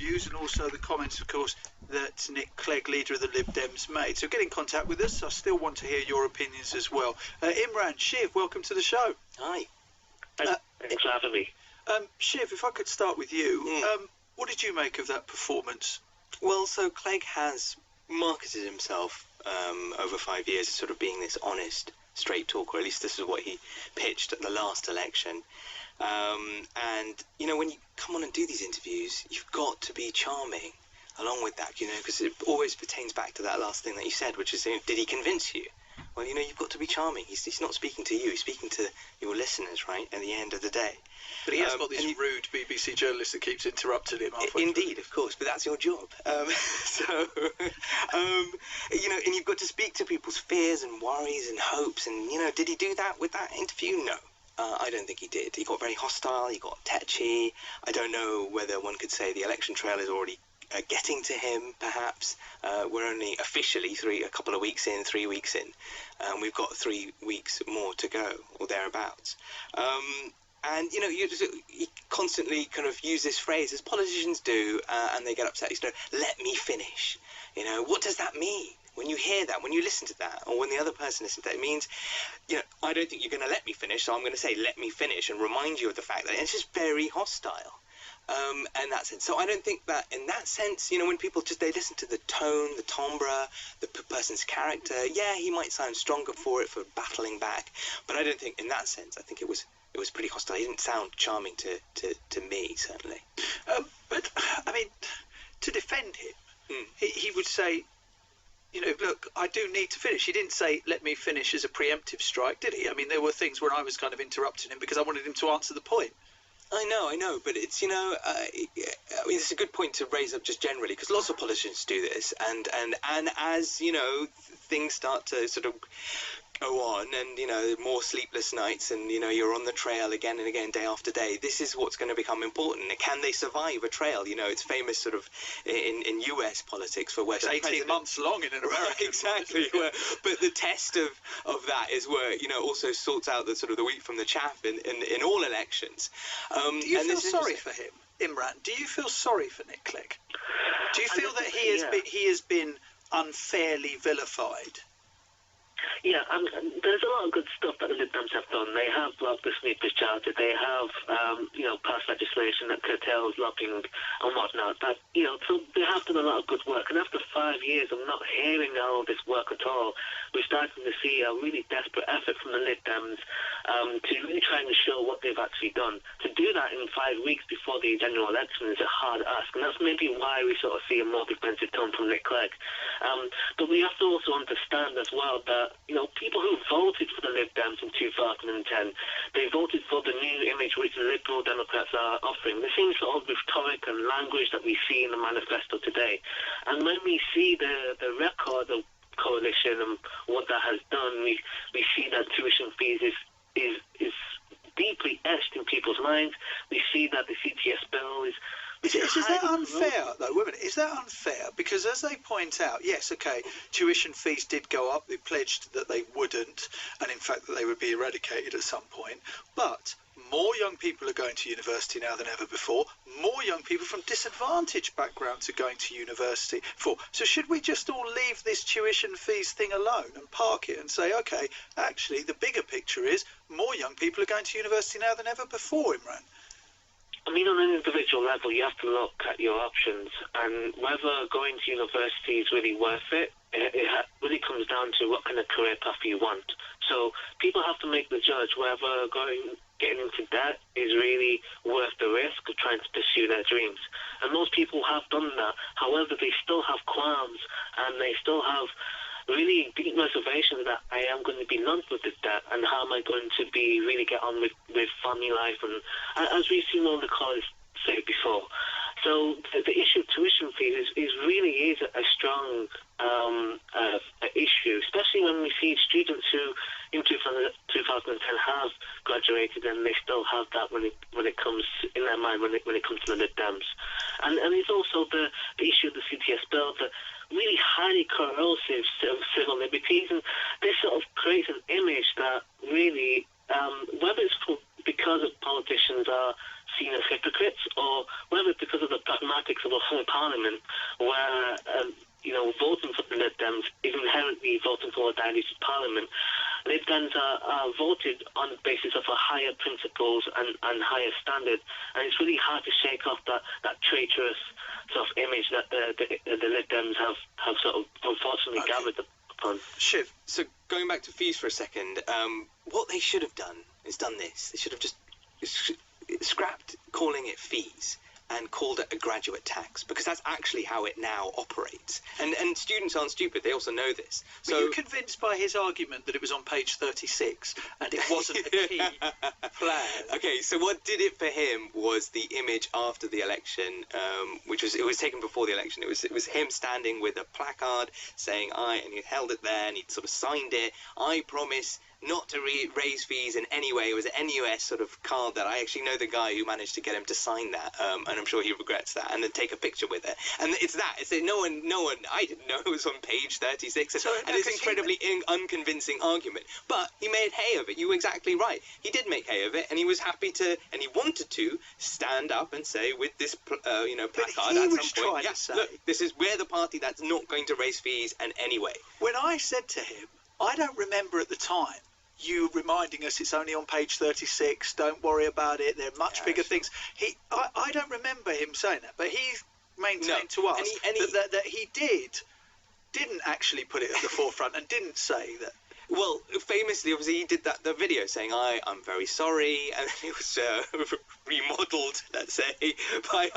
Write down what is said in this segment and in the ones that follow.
views and also the comments, of course, that Nick Clegg, leader of the Lib Dems, made. So get in contact with us. I still want to hear your opinions as well. Imran, Shiv, welcome to the show. Hi. Thanks for having me. Shiv, if I could start with you, what did you make of that performance? Well, so Clegg has marketed himself over 5 years as sort of being this honest, straight talker. At least this is what he pitched at the last election. And, you know, when you come on and do these interviews, you've got to be charming along with that, you know, because it always pertains back to that last thing that you said, which is, did he convince you? Well, you know, you've got to be charming. He's not speaking to you. He's speaking to your listeners, right, at the end of the day. But he has got this rude BBC journalist that keeps interrupting him. Indeed, of course, but that's your job. You know, and you've got to speak to people's fears and worries and hopes. And, you know, did he do that with that interview? No. I don't think he did. He got very hostile. He got tetchy. I don't know whether one could say the election trail is already getting to him, perhaps. We're only officially 3 weeks in. We've got 3 weeks more to go, or thereabouts. And, you know, you constantly kind of use this phrase, as politicians do, and they get upset. You know, let me finish. You know, what does that mean? When you hear that, when you listen to that, or when the other person listens to that, it means, you know, I don't think you're going to let me finish, so I'm going to say let me finish and remind you of the fact that it's just very hostile. And that's it. So I don't think that in that sense, you know, when people they listen to the tone, the timbre, the person's character, yeah, he might sound stronger for battling back, but I don't think in that sense, I think it was pretty hostile. He didn't sound charming to me, certainly. But, I mean, to defend him, he would say, you know, look, I do need to finish. He didn't say, let me finish as a preemptive strike, did he? I mean, there were things where I was kind of interrupting him because I wanted him to answer the point. I know, but it's, you know, I mean, it's a good point to raise up just generally, because lots of politicians do this, and as, you know, things start to sort of go on, and, you know, more sleepless nights, and, you know, you're on the trail again and again, day after day, this is what's going to become important. Can they survive a trail? You know, it's famous sort of in US politics for where... It's 18 months long in an American. Exactly. But the test of that is where, you know, also sorts out the sort of the wheat from the chaff in all elections. Do you feel sorry for him, Imran? Do you feel sorry for Nick Clegg? Do you feel that he has been unfairly vilified? Yeah, there's a lot of good stuff that the Lib Dems have done. They have blocked the sweepers charter. They have, you know, passed legislation that curtails lobbying and whatnot. That, you know, so they have done a lot of good work. And after 5 years of not hearing all this work at all, we're starting to see a really desperate effort from the Lib Dems to really try and show what they've actually done. To do that in 5 weeks before the general election is a hard ask, and that's maybe why we sort of see a more defensive tone from Nick Clegg. But we have to also understand as well that, you know, people who voted for the Lib Dems in 2010, they voted for the new image which the Liberal Democrats are offering. The same sort of rhetoric and language that we see in the manifesto today. And when we see the record of coalition and what that has done, we see that tuition fees is deeply etched in people's minds. We see that the CTS bill is that unfair, though, women? Is that unfair? Because as they point out, yes, okay, tuition fees did go up. They pledged that they wouldn't, and in fact that they would be eradicated at some point. But more young people are going to university now than ever before. More young people from disadvantaged backgrounds are going to university. So should we just all leave this tuition fees thing alone and park it and say, okay, actually, the bigger picture is more young people are going to university now than ever before, Imran? I mean, on an individual level, you have to look at your options, and whether going to university is really worth it, it really comes down to what kind of career path you want. So people have to make the judge whether getting into debt is really worth the risk of trying to pursue their dreams. And most people have done that. However, they still have qualms, and they still have really deep reservations that I am going to be lumped with this debt, and how am I going to really get on with family life, and as we've seen all the callers say before. So the issue of tuition fees is really a strong issue, especially when we see students who in 2010 have graduated and they still have that when it comes in their mind when it comes to the Lib Dems. And it's also the issue of the CTS bill, the really highly corrosive civil liberties, and this sort of creates an image that really, whether it's because of politicians are seen as hypocrites, or whether it's because of the pragmatics of a whole parliament, where voting for the Lib Dems is inherently voting for a diluted parliament. Lib Dems are voted on the basis of a higher principles and higher standard, and it's really hard to shake off that traitorous sort of image that the Lib Dems have sort of unfortunately gathered upon. Shiv. So going back to fees for a second, what they should have done is done this. They should have just scrapped calling it fees and called it a graduate tax, because that's actually how it now operates. And students aren't stupid, they also know this. So were you convinced by his argument that it was on page 36 and it wasn't a key plan? Okay, so what did it for him was the image after the election, it was taken before the election. It was him standing with a placard saying, and he held it there and he sort of signed it, "I promise not to raise fees in any way." It was an NUS sort of card that I actually know the guy who managed to get him to sign that, and I'm sure he regrets that, and then take a picture with it. And it's that. It's no one, I didn't know it was on page 36. And it's an incredibly unconvincing argument. But he made hay of it. You were exactly right. He did make hay of it, and he was happy to, and he wanted to stand up and say with this, placard at some point, look, we're the party that's not going to raise fees in any way. When I said to him, I don't remember at the time you reminding us it's only on page 36, don't worry about it, there are much bigger things. I don't remember him saying that, but he maintained to us that he didn't actually put it at the forefront and didn't say that. Well, famously, obviously, he did the video saying, I'm very sorry, and then it was remodeled, let's say, by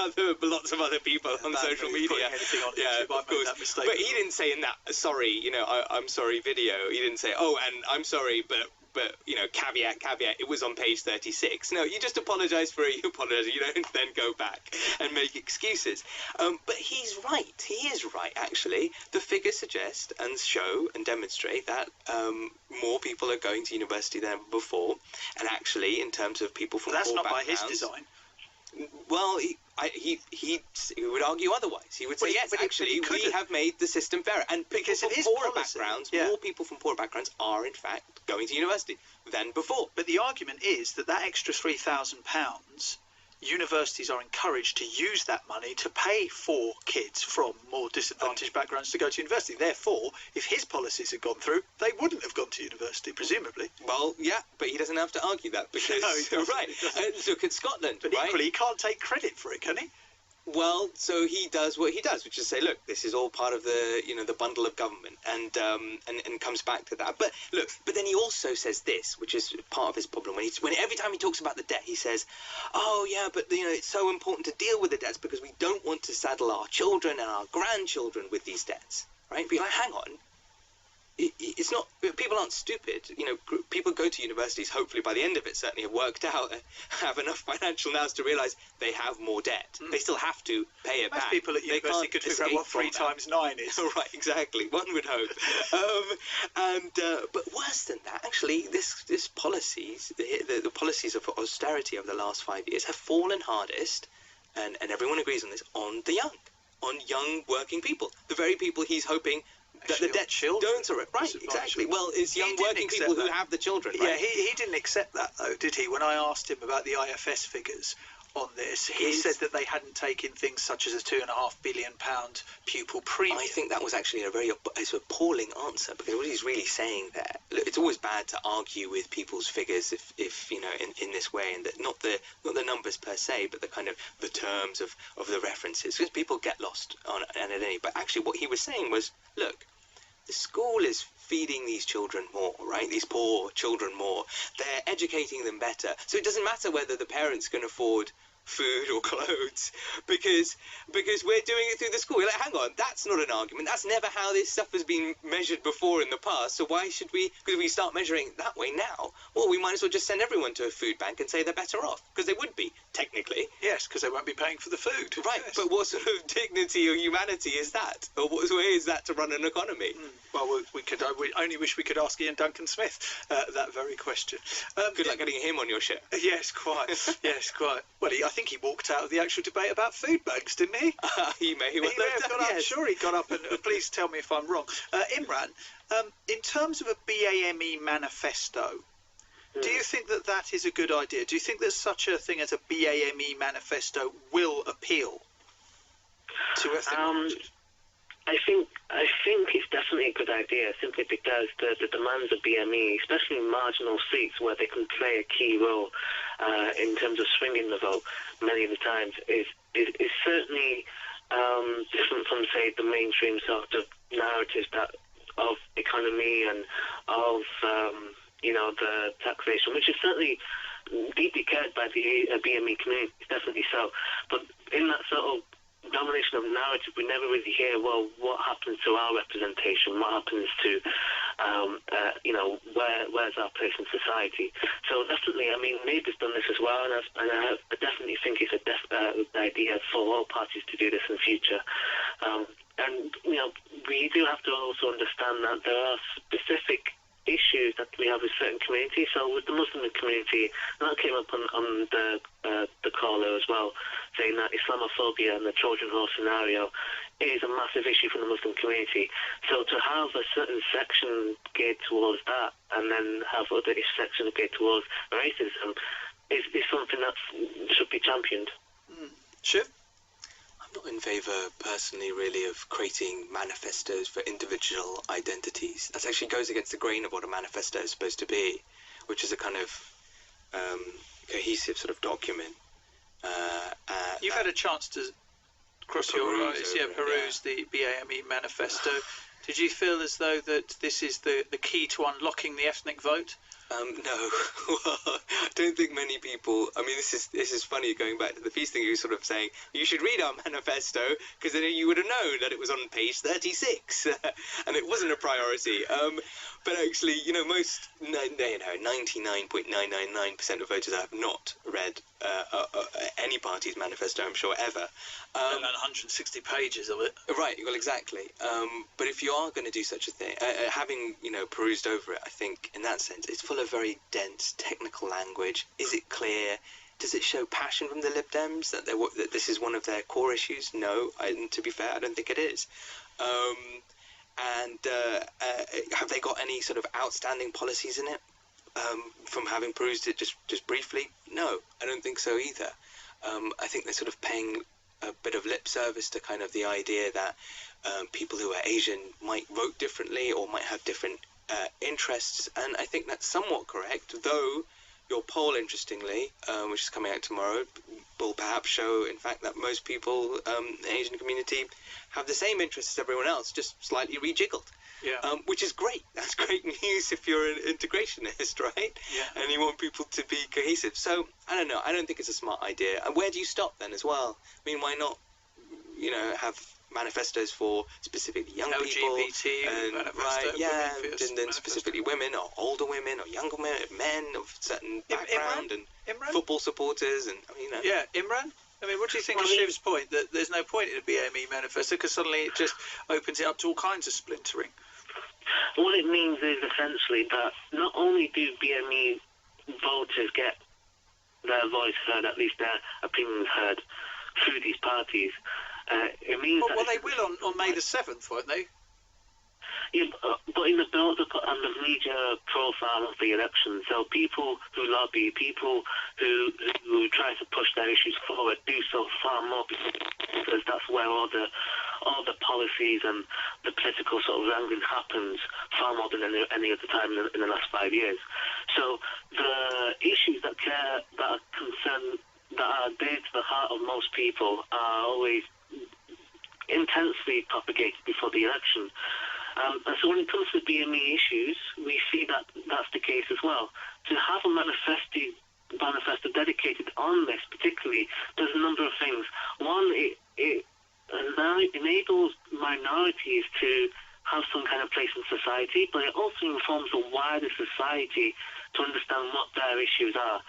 lots of other people on social media. Yeah, of course. That mistake. But he didn't say in that, sorry, I'm sorry video, he didn't say, and I'm sorry, but caveat, it was on page 36. No, you just apologize for it, you apologize, you don't then go back and make excuses. But he's right, he is right, actually. The figures suggest and show and demonstrate that more people are going to university than before, and actually, in terms of people from that's poor not by backgrounds, his design. Well, he would argue otherwise. He would say, yes, actually, we have made the system fairer. And because of poorer backgrounds, more people from poorer backgrounds are, in fact, going to university than before. But the argument is that extra £3,000, universities are encouraged to use that money to pay for kids from more disadvantaged backgrounds to go to university. Therefore, if his policies had gone through, they wouldn't have gone to university, presumably. Well, yeah, but he doesn't have to argue that because, right, look at Scotland, but equally, he can't take credit for it, can he? Well, so he does what he does, which is say, look, this is all part of the, the bundle of government, and comes back to that. But look, but then he also says this, which is part of his problem. When every time he talks about the debt, he says, oh yeah, but it's so important to deal with the debts because we don't want to saddle our children and our grandchildren with these debts, right? But you're like, hang on. It's not, people aren't stupid. People go to universities, hopefully by the end of it, certainly have worked out, have enough financial nous to realise they have more debt. They still have to pay it back. Most people at university could figure out what 3 times 9 is. Right, exactly. One would hope. But worse than that, actually, this policies, the policies of austerity over the last 5 years have fallen hardest, and everyone agrees on this, on the young, on young working people. The very people he's hoping that the debt don't are right, exactly. Well, it's young working people who have the children, right? Yeah, he didn't accept that, though, did he? When I asked him about the IFS figures on this, he said that they hadn't taken things such as a £2.5 billion pupil premium. I think that was actually a very appalling answer, because what he's really saying there, look, it's always bad to argue with people's figures if in this way, and that not the numbers per se, but the kind of the terms of the references, because people get lost on and at any. But actually, what he was saying was, look, the school is feeding these children more, right? These poor children more. They're educating them better. So it doesn't matter whether the parents can afford food or clothes, because we're doing it through the school. You're like, hang on, that's not an argument. That's never how this stuff has been measured before in the past. So why should we, because we start measuring it that way now, well, we might as well just send everyone to a food bank and say they're better off, because they would be, technically. Yes, because they won't be paying for the food. Right, yes. But what sort of dignity or humanity is that? Or what way is that to run an economy? Well, we only wish we could ask Ian Duncan Smith that very question. Good luck getting him on your show. Yes, quite. Yes, quite. Well, I think he walked out of the actual debate about food banks, didn't he? He may have got up. Yes. Sure, he got up and please tell me if I'm wrong. Imran, in terms of a BAME manifesto, Do you think that that is a good idea? Do you think that such a thing as a BAME manifesto will appeal to ethnic minorities? I think it's definitely a good idea, simply because the demands of BME, especially in marginal seats where they can play a key role in terms of swinging the vote many of the times, is certainly different from, say, the mainstream sort of narratives that of economy and of the taxation, which is certainly deeply cared by the BME community, definitely so. But in that sort of domination of narrative, we never really hear, well, what happens to our representation? What happens to, where's our place in society? So definitely, I mean, Labour's done this as well, and I definitely think it's a idea for all parties to do this in the future. And we do have to also understand that there are specific issues that we have with certain communities. So with the Muslim community, and that came up on the caller as well, saying that Islamophobia and the Trojan horse scenario is a massive issue for the Muslim community. So to have a certain section geared towards that, and then have other sections geared towards racism, is something that should be championed. Shiv? I'm not in favour, personally, really, of creating manifestos for individual identities. That actually goes against the grain of what a manifesto is supposed to be, which is a kind of cohesive sort of document. You've had a chance to cross your eyes, peruse the BAME manifesto. Did you feel as though that this is the key to unlocking the ethnic vote? No, I don't think many people. I mean, this is funny, going back to the piece thing. You were sort of saying you should read our manifesto, because then you would have known that it was on page 36 and it wasn't a priority. But actually, most 99.999% of voters have not read any party's manifesto, I'm sure, ever. And 160 pages of it. Right, well, exactly. But if you are going to do such a thing, having perused over it, I think in that sense it's full of very dense technical language. Is it clear? Does it show passion from the Lib Dems that this is one of their core issues? No, and to be fair, I don't think it is. And have they got any sort of outstanding policies in it? From having perused it just briefly, no, I don't think so either. I think they're sort of paying a bit of lip service to kind of the idea that people who are Asian might vote differently or might have different interests, and I think that's somewhat correct, though your poll, interestingly, which is coming out tomorrow, will perhaps show, in fact, that most people in the Asian community have the same interests as everyone else, just slightly rejiggled. Yeah. Which is great. That's great news if you're an integrationist, right? Yeah. And you want people to be cohesive. So, I don't know. I don't think it's a smart idea. And where do you stop then as well? I mean, why not, have manifestos for specifically young people? LGBT and, manifesto. right, yeah, and then manifesto. specifically women or older women or younger men of certain background and Imran? football supporters and, Yeah, Imran? I mean, what do you think of Shiv's point, that there's no point in a BME manifesto because suddenly it just opens it up to all kinds of splintering? What it means is essentially that not only do BME voters get their voice heard, at least their opinions heard, through these parties, it means well, they will on May the 7th, won't they? Yeah, but in the build-up and the media profile of the election, so people who lobby, people who try to push their issues forward, do so far more because that's where all the policies and the political sort of wrangling happens far more than any other time in the last 5 years. So the issues that are concerned, that are dear to the heart of most people, are always intensely propagated before the election. And so when it comes to BME issues, we see that that's the case as well. To have a manifesto dedicated on this particularly, there's a number of things. One, it enables minorities to have some kind of place in society, but it also informs the wider society to understand what their issues are.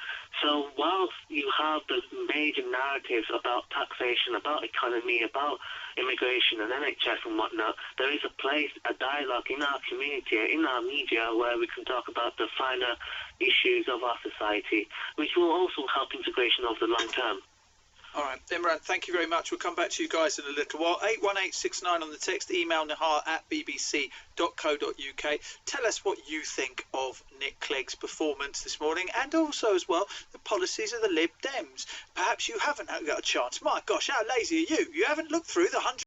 So whilst you have the major narratives about taxation, about economy, about immigration and NHS and whatnot, there is a place, a dialogue in our community, in our media, where we can talk about the finer issues of our society, which will also help integration over the long term. All right, Imran, thank you very much. We'll come back to you guys in a little while. 81869 on the text, email nihal@bbc.co.uk. Tell us what you think of Nick Clegg's performance this morning, and also as well the policies of the Lib Dems. Perhaps you haven't got a chance. My gosh, how lazy are you? You haven't looked through the 100